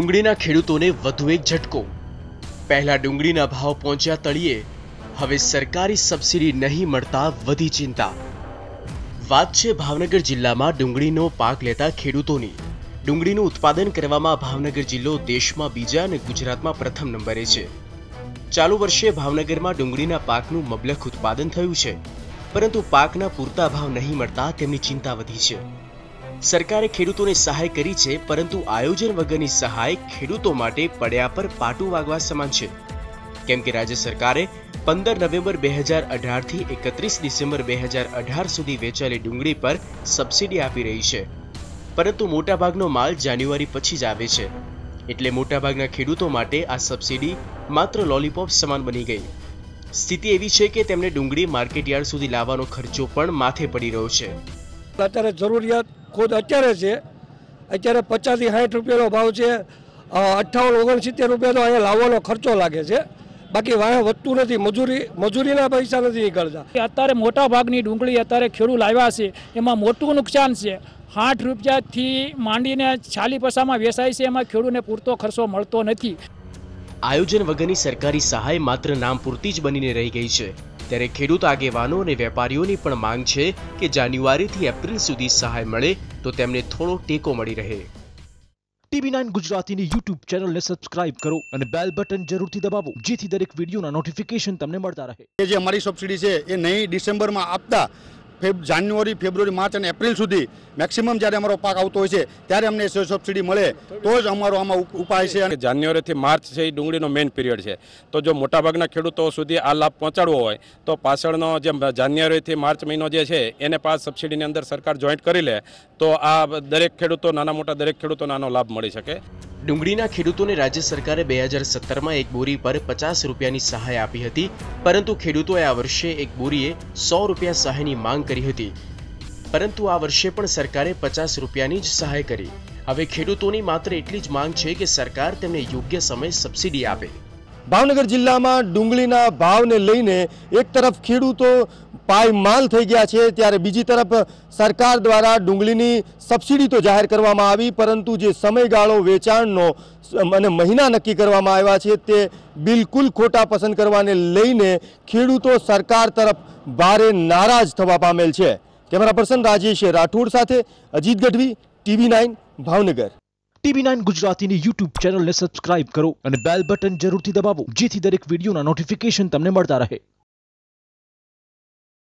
ડુંગળીના ખેડૂતોને વધુ એક ઝટકો। પહેલા ડુંગળીના ભાવ પહોંચ્યા તળિયે, હવે સરકારી સબસિડી નહીં મળતા વધી ચિંતા। વાત છે ભાવનગર જિલ્લામાં ડુંગળીનો પાક લેતા ખેડૂતોની। ડુંગળીનું ઉત્પાદન કરવામાં ભાવનગર જિલ્લો દેશમાં બીજા અને ગુજરાતમાં પ્રથમ નંબરે છે। ચાલુ વર્ષે ભાવનગરમાં ડુંગળીના પાકનું મબલખ ઉત્પાદન થયું છે, પરંતુ પાકના પૂરતા ભાવ નહીં મળતા તેમની ચિંતા વધી છે। સરકારે ખેડૂતોને સહાય કરી છે, પરંતુ આયોજન વગરની સહાય ખેડૂતો માટે પડ્યા પર પાટું વાગવા સમાન છે। કેમ કે રાજ્ય સરકારે 15 નવેમ્બર 2018 થી 31 ડિસેમ્બર 2018 સુધી વેચાયેલી ડુંગળી પર સબસિડી આપી રહી છે, પરંતુ મોટાભાગનો માલ જાન્યુઆરી પછી જ આવે છે। એટલે મોટાભાગના ખેડૂતો માટે આ સબસિડી માત્ર લોલીપોપ સમાન બની ગઈ। સ્થિતિ એવી છે કે તેમને ડુંગળી માર્કેટયાર્ડ સુધી લાવવાનો ખર્ચો પણ માથે પડી રહ્યો છે। અત્યારે જરૂરિયાત ખુદ અત્યારે છે, અત્યારે 50 થી 60 રૂપિયાનો ભાવ છે, 58-69 રૂપિયાનો અહીંયા લાવવાનો ખર્ચો લાગે છે, બાકી વાહ વધતું નથી, મજૂરીના પૈસા નથી નીકળતા। અત્યારે મોટા ભાગની ડુંગળી અત્યારે ખેડૂત લાવ્યા છે, એમાં મોટું નુકસાન છે। 60 રૂપિયાથી માંડીને 40 વેચાય છે, એમાં ખેડૂતને પૂરતો ખર્ચો મળતો નથી। આયોજન વગરની સરકારી સહાય માત્ર નામ પૂરતી જ બનીને રહી ગઈ છે, ત્યારે ખેડૂત આગેવાનો અને વેપારીઓની પણ માંગ છે કે જાન્યુઆરીથી એપ્રિલ સુધી સહાય મળે તો તેમને થોડો ટેકો મળી રહે। TV9 ગુજરાતીની YouTube ચેનલને સબસ્ક્રાઇબ કરો અને બેલ બટન જરૂરથી દબાવો, જેથી દરેક વિડીયોના નોટિફિકેશન તમને મળતા રહે। જે અમારી સબસિડી છે એ નહીં ડિસેમ્બરમાં આપતા જાન્યુઆરી, ફેબ્રુઆરી, માર્ચ અને એપ્રિલ સુધી મેક્સિમમ જ્યારે અમારો પાક આવતો હોય છે ત્યારે અમને સબસિડી મળે તો જ અમારો આમાં ઉપાય છે। જાન્યુઆરીથી માર્ચ છે એ ડુંગળીનો મેઇન પિરિયડ છે, તો જો મોટાભાગના ખેડૂતો સુધી આ લાભ પહોંચાડવો હોય તો પાછળનો જે જાન્યુઆરીથી માર્ચ મહિનો જે છે એને પાસ સબસિડીની અંદર સરકાર જોઈન્ટ કરી લે તો આ દરેક ખેડૂતો, નાના મોટા દરેક ખેડૂતોને આનો લાભ મળી શકે। ડુંગળીના ખેડૂતોને રાજ્ય સરકારે 2017માં એક બોરી પર 50 રૂપિયાની સહાય આપી હતી, પરંતુ ખેડૂતોએ આ વર્ષે એક બોરીએ 100 રૂપિયા સહાયની માંગ કરી હતી, પરંતુ આ વર્ષે પણ સરકારે 50 રૂપિયાની જ સહાય કરી। હવે ખેડૂતોની માત્ર એટલી જ માંગ છે કે સરકાર તેમને યોગ્ય સમયે સબસિડી આપે। ભાવનગર જિલ્લામાં ડુંગળીના ભાવને લઈને એક તરફ ખેડૂતો પાયમાલ થઈ ગયા છે, ત્યારે બીજી તરફ સરકાર દ્વારા ડુંગળીની સબસિડી તો જાહેર કરવામાં આવી, પરંતુ જે સમયગાળો વેચાણનો અને મહિના નક્કી કરવામાં આવ્યા છે તે બિલકુલ ખોટા પસંદ કરવાને લઈને ખેડૂતો સરકાર તરફ ભારે નારાજ થવા પામેલ છે। કેમેરા પર્સન રાજેશ રાઠોડ સાથે અજીત ગઢવી, TV9 ભાવનગર। TV9 ગુજરાતીની YouTube ચેનલને સબસ્ક્રાઇબ કરો અને બેલ બટન જરૂરથી દબાવો, જેથી દરેક વિડીયોના નોટિફિકેશન તમને મળતા રહે।